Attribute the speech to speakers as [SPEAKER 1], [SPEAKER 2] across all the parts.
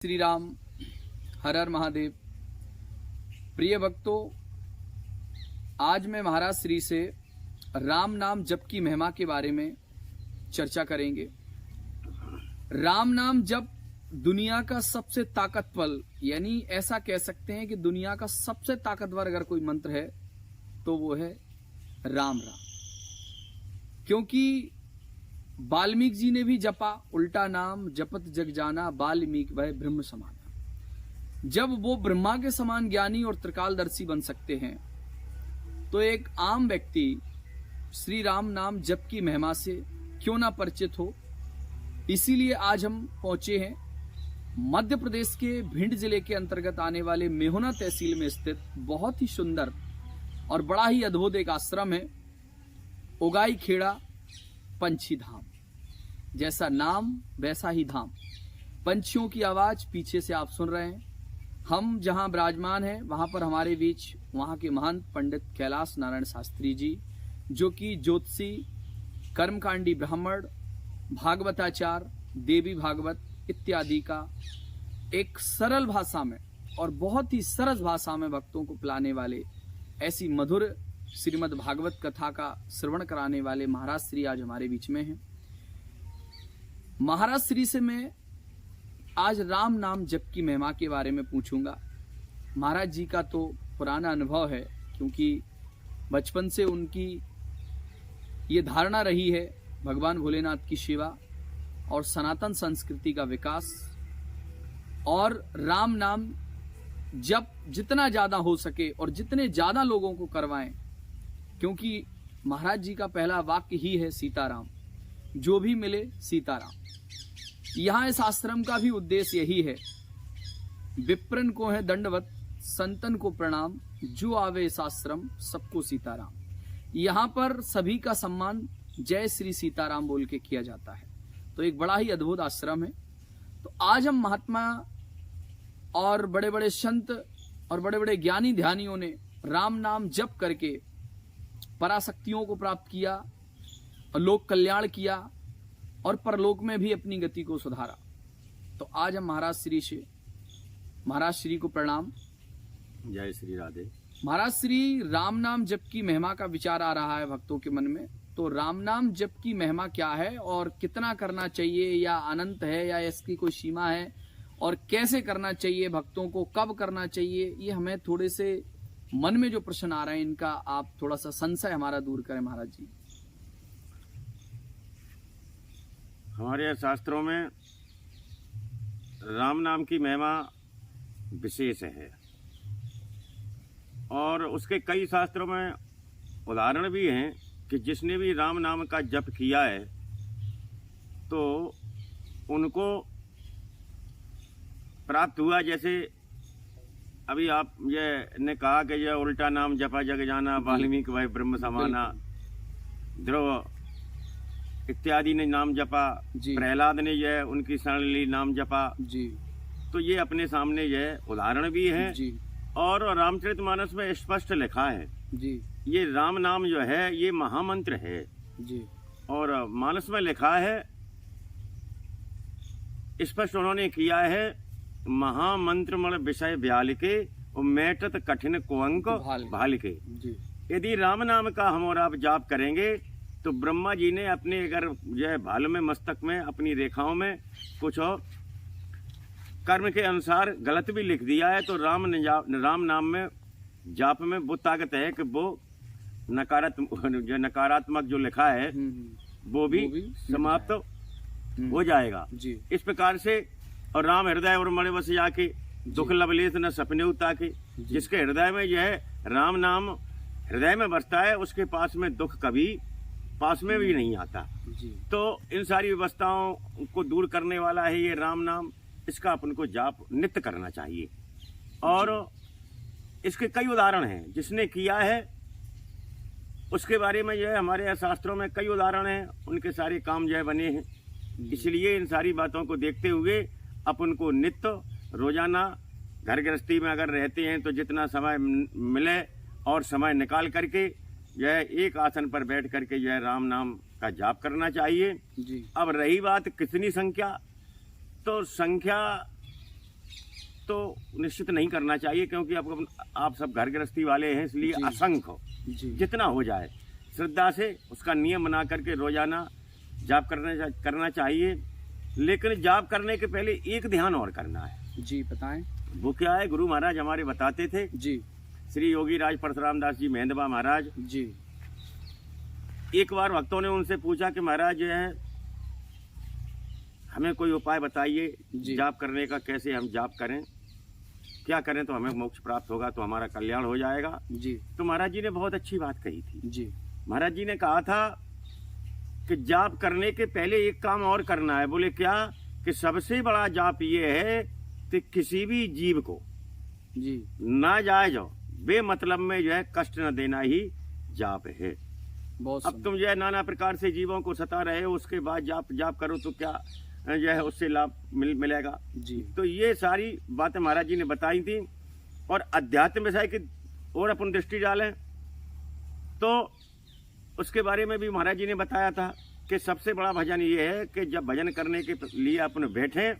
[SPEAKER 1] श्री राम, हर हर महादेव। प्रिय भक्तों, आज मैं महाराज श्री से राम नाम जप की महिमा के बारे में चर्चा करेंगे। राम नाम जप दुनिया का सबसे ताकतवर, यानी ऐसा कह सकते हैं कि दुनिया का सबसे ताकतवर अगर कोई मंत्र है तो वो है राम। क्योंकि वाल्मीकि जी ने भी जपा, उल्टा नाम जपत जग जाना, वाल्मीकि वह ब्रह्म समान। जब वो ब्रह्मा के समान ज्ञानी और त्रिकालदर्शी बन सकते हैं तो एक आम व्यक्ति श्री राम नाम जप की महिमा से क्यों ना परिचित हो। इसीलिए आज हम पहुंचे हैं मध्य प्रदेश के भिंड जिले के अंतर्गत आने वाले मेहुना तहसील में स्थित बहुत ही सुंदर और बड़ा ही अद्भुत एक आश्रम है, उगाई खेड़ा पंछी धाम। जैसा नाम वैसा ही धाम। पंछियों की आवाज पीछे से आप सुन रहे हैं। हम जहां विराजमान हैं वहां पर हमारे बीच वहां के महंत पंडित कैलाश नारायण शास्त्री जी, जो कि ज्योतिषी, कर्मकांडी ब्राह्मण, भागवताचार, देवी भागवत इत्यादि का एक सरल भाषा में और बहुत ही सरस भाषा में भक्तों को पिलाने वाले, ऐसी मधुर श्रीमद् भागवत कथा का श्रवण कराने वाले महाराज श्री आज हमारे बीच में हैं। महाराज श्री से मैं आज राम नाम जप की महिमा के बारे में पूछूंगा। महाराज जी का तो पुराना अनुभव है, क्योंकि बचपन से उनकी ये धारणा रही है भगवान भोलेनाथ की सेवा और सनातन संस्कृति का विकास, और राम नाम जप जितना ज्यादा हो सके और जितने ज्यादा लोगों को करवाएं, क्योंकि महाराज जी का पहला वाक्य ही है सीताराम, जो भी मिले सीताराम। यहाँ इस आश्रम का भी उद्देश्य यही है, विप्रन को है दंडवत, संतन को प्रणाम, जो आवे इस आश्रम सबको सीताराम। यहाँ पर सभी का सम्मान जय श्री सीताराम बोल के किया जाता है। तो एक बड़ा ही अद्भुत आश्रम है। तो आज हम महात्मा और बड़े बड़े संत और बड़े बड़े ज्ञानी ध्यानियों ने राम नाम जप करके पराशक्तियों को प्राप्त किया और लोक कल्याण किया और परलोक में भी अपनी गति को सुधारा। तो आज हम महाराज श्री को प्रणाम।
[SPEAKER 2] जय श्री राधे।
[SPEAKER 1] महाराज श्री, राम नाम जप की महिमा का विचार आ रहा है भक्तों के मन में। तो राम नाम जप की महिमा क्या है और कितना करना चाहिए, या अनंत है या इसकी कोई सीमा है, और कैसे करना चाहिए, भक्तों को कब करना चाहिए, ये हमें थोड़े से मन में जो प्रश्न आ रहे हैं इनका आप थोड़ा सा संशय हमारा दूर करें महाराज जी।
[SPEAKER 2] हमारे शास्त्रों में राम नाम की महिमा विशेष है और उसके कई शास्त्रों में उदाहरण भी हैं कि जिसने भी राम नाम का जप किया है तो उनको प्राप्त हुआ। जैसे अभी आप ये ने कहा कि यह उल्टा नाम जपा जग जाना, वाल्मीकि वह ब्रह्म समाना, ध्रुव इत्यादि ने नाम जपा, प्रहलाद ने यह उनकी शरण ली नाम जपा जी। तो ये अपने सामने यह उदाहरण भी है जी। और रामचरितमानस में स्पष्ट लिखा है जी, ये राम नाम जो है ये महामंत्र है जी। और मानस में लिखा है, स्पष्ट उन्होंने किया है, महामंत्र मण विषय ब्याल के मेटत कठिन कुअंक भाल के। यदि राम नाम का हम और आप जाप करेंगे तो ब्रह्मा जी ने अपने अगर यह भाल में, मस्तक में, अपनी रेखाओं में कुछ और कर्म के अनुसार गलत भी लिख दिया है तो राम नाम में जाप में वो ताकत है कि वो नकारात्मक जो लिखा है वो भी समाप्त हो जाएगा जी। इस प्रकार से, और राम हृदय और मणि बस जाके दुख लवलेश न सपने उता के, जिसके हृदय में यह राम नाम हृदय में बसता है उसके पास में दुख कभी पास में भी नहीं आता जी। तो इन सारी व्यवस्थाओं को दूर करने वाला है ये राम नाम। इसका अपन को जाप नित्य करना चाहिए और इसके कई उदाहरण हैं। जिसने किया है उसके बारे में यह हमारे शास्त्रों में कई उदाहरण हैं, उनके सारे काम जय बने हैं। इसलिए इन सारी बातों को देखते हुए अपन को नित्य रोजाना घर गृहस्थी में अगर रहते हैं तो जितना समय मिले और समय निकाल करके यह एक आसन पर बैठ करके यह राम नाम का जाप करना चाहिए जी। अब रही बात कितनी संख्या, तो संख्या तो निश्चित नहीं करना चाहिए, क्योंकि आप सब घर गृहस्थी वाले हैं, इसलिए असंख्य जितना हो जाए श्रद्धा से उसका नियम बना करके रोजाना जाप करना चाहिए। लेकिन जाप करने के पहले एक ध्यान और करना है।
[SPEAKER 1] जी बताएं।
[SPEAKER 2] वो क्या है? गुरु महाराज हमारे बताते थे
[SPEAKER 1] जी,
[SPEAKER 2] श्री योगी राज परशुराम दास जी मेहंदबा महाराज
[SPEAKER 1] जी,
[SPEAKER 2] एक बार भक्तों ने उनसे पूछा कि महाराज जो है हमें कोई उपाय बताइए जाप करने का, कैसे हम जाप करें, क्या करें तो हमें मोक्ष प्राप्त होगा, तो हमारा कल्याण हो जाएगा
[SPEAKER 1] जी।
[SPEAKER 2] तो महाराज जी ने बहुत अच्छी बात कही थी
[SPEAKER 1] जी।
[SPEAKER 2] महाराज जी ने कहा था कि जाप करने के पहले एक काम और करना है। बोले क्या? कि सबसे बड़ा जाप ये है कि किसी भी जीव को
[SPEAKER 1] जी
[SPEAKER 2] ना जायज बेमतलब में जो है कष्ट न देना ही जाप है। अब तुम जो है नाना प्रकार से जीवों को सता रहे हो, उसके बाद जाप करो तो क्या जो है उससे लाभ मिलेगा
[SPEAKER 1] जी।
[SPEAKER 2] तो ये सारी बातें महाराज जी ने बताई थी। और अध्यात्म विषय की और अपन दृष्टि डालें तो उसके बारे में भी महाराज जी ने बताया था कि सबसे बड़ा भजन ये है कि जब भजन करने के लिए अपन बैठे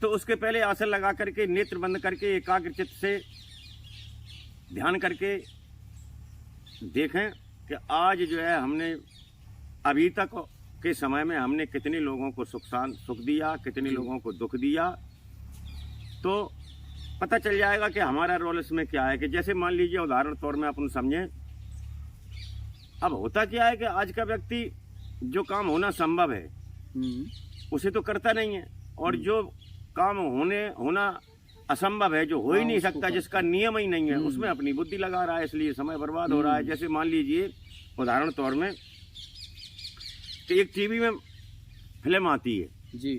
[SPEAKER 2] तो उसके पहले आसन लगा करके नेत्र बंद करके एकाग्र चित्त से ध्यान करके देखें कि आज जो है हमने अभी तक के समय में हमने कितने लोगों को सुख दिया, कितने लोगों को दुख दिया, तो पता चल जाएगा कि हमारा रोल इसमें क्या है। कि जैसे मान लीजिए उदाहरण तौर में अपन समझें, अब होता क्या है कि आज का व्यक्ति जो काम होना संभव है उसे तो करता नहीं है, और जो काम होना असंभव है, जो हो ही नहीं सकता, जिसका नियम ही नहीं है, उसमें अपनी बुद्धि लगा रहा है, इसलिए समय बर्बाद हो रहा है। जैसे मान लीजिए उदाहरण तौर में कि एक टीवी में फिल्म आती है जी,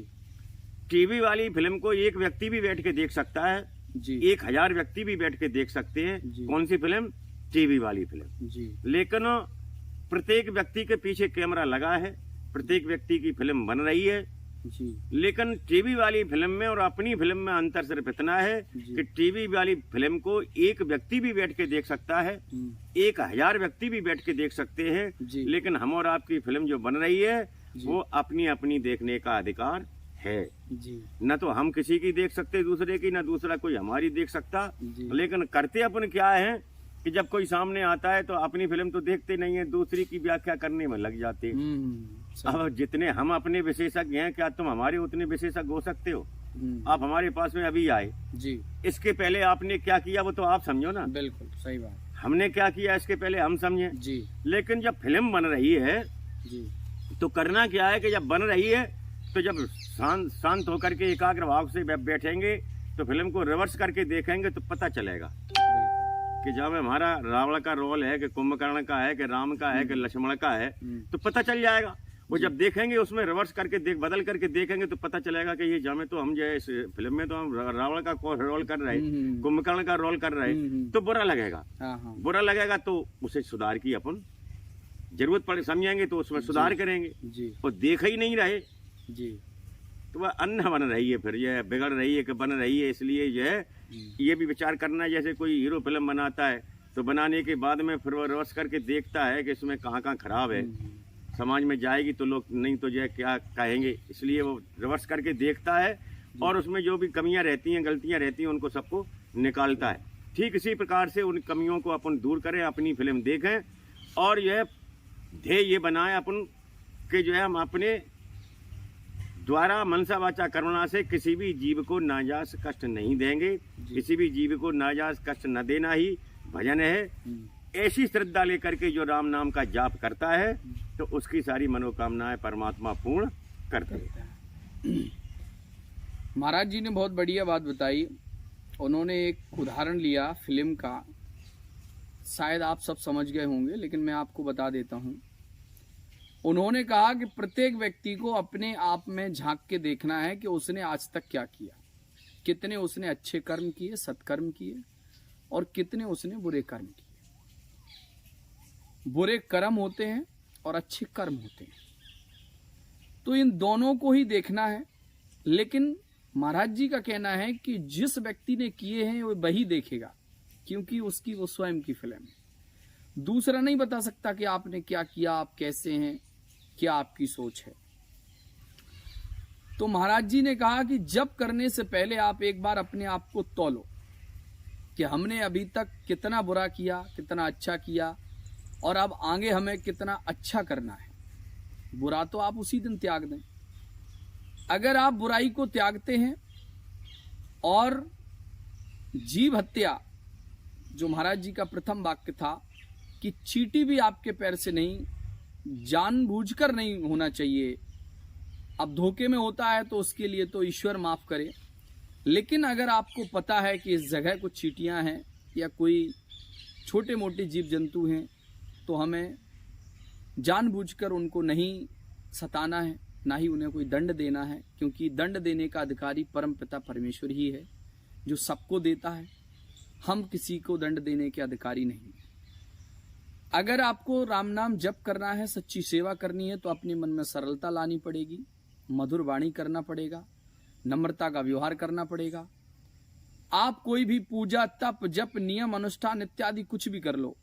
[SPEAKER 2] टीवी वाली फिल्म को एक व्यक्ति भी बैठ के देख सकता है जी, 1000 व्यक्ति भी बैठ के देख सकते हैं। कौन सी फिल्म? टीवी वाली फिल्म जी। लेकिन प्रत्येक व्यक्ति के पीछे कैमरा लगा है, प्रत्येक व्यक्ति की फिल्म बन रही है जी। लेकिन टीवी वाली फिल्म में और अपनी फिल्म में अंतर सिर्फ इतना है कि टीवी वाली फिल्म को एक व्यक्ति भी बैठ के देख सकता है, 1000 व्यक्ति भी बैठ के देख सकते हैं, लेकिन हम और आपकी फिल्म जो बन रही है वो अपनी अपनी देखने का अधिकार है जी। न तो हम किसी की देख सकते दूसरे की, न दूसरा कोई हमारी देख सकता। लेकिन करते अपन क्या है कि जब कोई सामने आता है तो अपनी फिल्म तो देखते नहीं है, दूसरी की व्याख्या करने में लग जाते हैं। अब जितने हम अपने विशेषज्ञ हैं, क्या तुम हमारे उतने विशेषज्ञ हो सकते हो? आप हमारे पास में अभी आए जी, इसके पहले आपने क्या किया वो तो आप समझो ना। बिल्कुल सही बात। हमने क्या किया इसके पहले हम समझे जी। लेकिन जब फिल्म बन रही है जी, तो करना क्या है कि जब बन रही है तो जब शांत होकर के एकाग्र भाव से बैठेंगे तो फिल्म को रिवर्स करके देखेंगे तो पता चलेगा कि जब हमारा रावण का रोल है कि कुंभकर्ण का है कि राम का है कि लक्ष्मण का है, तो पता चल जाएगा। वो जब देखेंगे उसमें रिवर्स करके बदल करके देखेंगे तो पता चलेगा कि ये जब तो हम जो है इस फिल्म में तो हम रावण का रोल कर रहे हैं, कुंभकर्ण का रोल कर रहे हैं, तो बुरा लगेगा। बुरा लगेगा तो उसे सुधार की अपन जरूरत पड़े, समझेंगे तो उसमें सुधार करेंगे। और देख ही नहीं रहे जी तो वह अन्न बन रही है, फिर यह बिगड़ रही है कि बन रही है। इसलिए जो है ये भी विचार करना, जैसे कोई हीरो फिल्म बनाता है तो बनाने के बाद में फिर वो रिवर्स करके देखता है कि इसमें कहाँ कहाँ खराब है, समाज में जाएगी तो लोग नहीं तो जो है क्या कहेंगे, इसलिए वो रिवर्स करके देखता है और उसमें जो भी कमियां रहती हैं, गलतियां रहती हैं, उनको सबको निकालता है। ठीक इसी प्रकार से उन कमियों को अपन दूर करें, अपनी फिल्म देखें और यह ध्येय ये बनाए अपन कि जो है हम अपने द्वारा मनसा वाचा करुणा से किसी भी जीव को नाजायज कष्ट नहीं देंगे, किसी भी जीव को नाजायज कष्ट न देना ही भजन है। ऐसी श्रद्धा लेकर के जो राम नाम का जाप करता है तो उसकी सारी मनोकामनाएं परमात्मा पूर्ण करते हैं।
[SPEAKER 1] महाराज जी ने बहुत बढ़िया बात बताई। उन्होंने एक उदाहरण लिया फिल्म का, शायद आप सब समझ गए होंगे लेकिन मैं आपको बता देता हूं। उन्होंने कहा कि प्रत्येक व्यक्ति को अपने आप में झांक के देखना है कि उसने आज तक क्या किया, कितने उसने अच्छे कर्म किए, सत्कर्म किए और कितने उसने बुरे कर्म किए। बुरे कर्म होते हैं और अच्छे कर्म होते हैं, तो इन दोनों को ही देखना है। लेकिन महाराज जी का कहना है कि जिस व्यक्ति ने किए हैं वो वही देखेगा, क्योंकि उसकी वो स्वयं की फिल्म है। दूसरा नहीं बता सकता कि आपने क्या किया, आप कैसे हैं, क्या आपकी सोच है। तो महाराज जी ने कहा कि जप करने से पहले आप एक बार अपने आप को तौलो कि हमने अभी तक कितना बुरा किया, कितना अच्छा किया, और अब आगे हमें कितना अच्छा करना है। बुरा तो आप उसी दिन त्याग दें। अगर आप बुराई को त्यागते हैं और जीव हत्या, जो महाराज जी का प्रथम वाक्य था कि चींटी भी आपके पैर से नहीं, जानबूझकर नहीं होना चाहिए। अब धोखे में होता है तो उसके लिए तो ईश्वर माफ करे, लेकिन अगर आपको पता है कि इस जगह कुछ चींटियां हैं या कोई छोटे मोटे जीव जंतु हैं, तो हमें जानबूझकर उनको नहीं सताना है, ना ही उन्हें कोई दंड देना है, क्योंकि दंड देने का अधिकारी परमपिता परमेश्वर ही है जो सबको देता है। हम किसी को दंड देने के अधिकारी नहीं हैं। अगर आपको राम नाम जप करना है, सच्ची सेवा करनी है, तो अपने मन में सरलता लानी पड़ेगी, मधुर वाणी करना पड़ेगा, नम्रता का व्यवहार करना पड़ेगा। आप कोई भी पूजा, तप, जप, नियम, अनुष्ठान इत्यादि कुछ भी कर लो,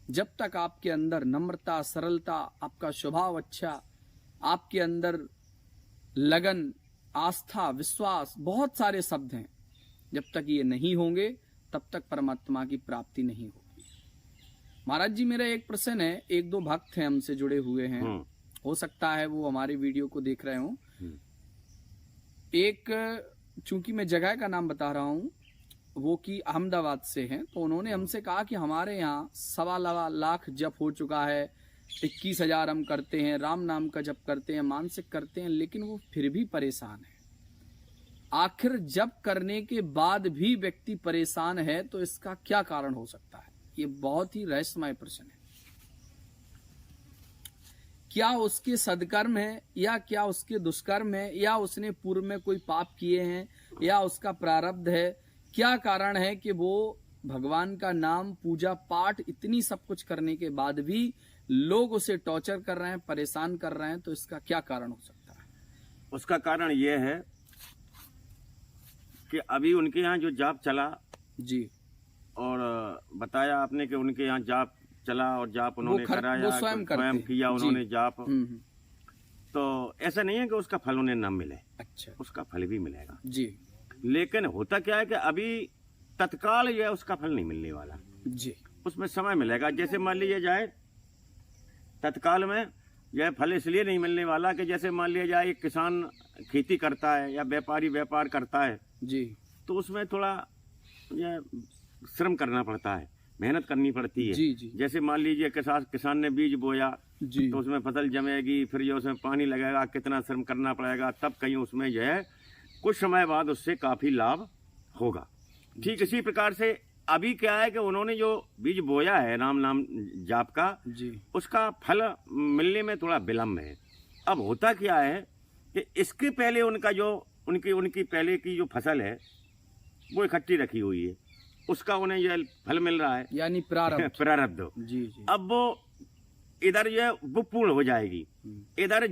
[SPEAKER 1] जब तक आपके अंदर नम्रता, सरलता, आपका स्वभाव अच्छा, आपके अंदर लगन, आस्था, विश्वास, बहुत सारे शब्द हैं, जब तक ये नहीं होंगे तब तक परमात्मा की प्राप्ति नहीं होगी। महाराज जी, मेरा एक प्रश्न है, एक दो भक्त हैं हमसे जुड़े हुए हैं, हो सकता है वो हमारे वीडियो को देख रहे हों। एक, चूंकि मैं जगह का नाम बता रहा हूं, वो कि अहमदाबाद से हैं, तो उन्होंने हमसे कहा कि हमारे यहाँ 1.25 लाख जप हो चुका है, 21,000 हम करते हैं, राम नाम का जप करते हैं, मानसिक करते हैं, लेकिन वो फिर भी परेशान है। आखिर जप करने के बाद भी व्यक्ति परेशान है, तो इसका क्या कारण हो सकता है? ये बहुत ही रहस्यमय प्रश्न है। क्या उसके सदकर्म है, या क्या उसके दुष्कर्म है, या उसने पूर्व में कोई पाप किए हैं, या उसका प्रारब्ध है? क्या कारण है कि वो भगवान का नाम, पूजा पाठ, इतनी सब कुछ करने के बाद भी लोग उसे टॉर्चर कर रहे हैं, परेशान कर रहे हैं? तो इसका क्या कारण हो सकता है?
[SPEAKER 2] उसका कारण ये है कि अभी उनके यहाँ जो जाप चला
[SPEAKER 1] जी,
[SPEAKER 2] और बताया आपने कि उनके यहाँ जाप चला और जाप उन्होंने कराया,
[SPEAKER 1] स्वयं
[SPEAKER 2] किया उन्होंने जाप, तो ऐसा नहीं है कि उसका फल उन्हें न मिले।
[SPEAKER 1] अच्छा,
[SPEAKER 2] उसका फल भी मिलेगा
[SPEAKER 1] जी,
[SPEAKER 2] लेकिन होता क्या है कि अभी तत्काल ये उसका फल नहीं मिलने वाला
[SPEAKER 1] जी,
[SPEAKER 2] उसमें समय मिलेगा। जैसे मान लीजिए जाए तत्काल में यह फल इसलिए नहीं मिलने वाला कि जैसे मान लिया जाए एक किसान खेती करता है या व्यापारी व्यापार करता है
[SPEAKER 1] जी,
[SPEAKER 2] तो उसमें थोड़ा यह श्रम करना पड़ता है, मेहनत करनी पड़ती है।
[SPEAKER 1] जी, जी,
[SPEAKER 2] जैसे मान लीजिए किसान ने बीज बोया
[SPEAKER 1] जी,
[SPEAKER 2] तो उसमें फसल जमेगी, फिर जो उसमें पानी लगेगा, कितना श्रम करना पड़ेगा, तब कहीं उसमें जो है कुछ समय बाद उससे काफी लाभ होगा। ठीक इसी प्रकार से अभी क्या है कि उन्होंने जो बीज बोया है राम नाम जाप का,
[SPEAKER 1] जी,
[SPEAKER 2] उसका फल मिलने में थोड़ा विलम्ब है। अब होता क्या है कि इसके पहले उनका जो उनकी पहले की जो फसल है वो इकट्ठी रखी हुई है, उसका उन्हें यह फल मिल रहा है,
[SPEAKER 1] यानी प्रारब्ध।
[SPEAKER 2] प्रारब्ध।
[SPEAKER 1] जी, जी,
[SPEAKER 2] अब वो इधर ये वो पूर्ण हो जाएगी, इधर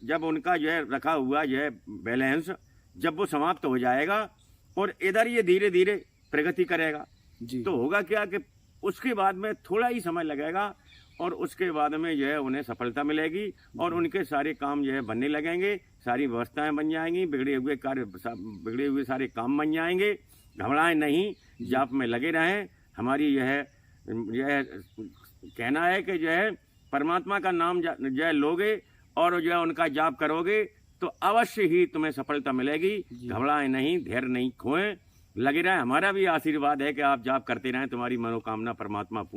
[SPEAKER 2] जब उनका जो है रखा हुआ जो है बैलेंस जब वो समाप्त हो जाएगा और इधर ये धीरे धीरे प्रगति करेगा,
[SPEAKER 1] जी,
[SPEAKER 2] तो होगा क्या कि उसके बाद में थोड़ा ही समय लगेगा और उसके बाद में जो है उन्हें सफलता मिलेगी और उनके सारे काम जो है बनने लगेंगे, सारी व्यवस्थाएं बन जाएंगी, बिगड़े हुए सारे काम बन जाएंगे। घबराएं नहीं, जाप में लगे रहें। हमारी यह कहना है कि जो है परमात्मा का नाम जो है लोगे और जो है उनका जाप करोगे तो अवश्य ही तुम्हें सफलता मिलेगी। घबराएं नहीं, धैर्य नहीं खोएं, लगे रहें। हमारा भी आशीर्वाद है कि आप जाप करते रहें, तुम्हारी मनोकामना परमात्मा पूर्ण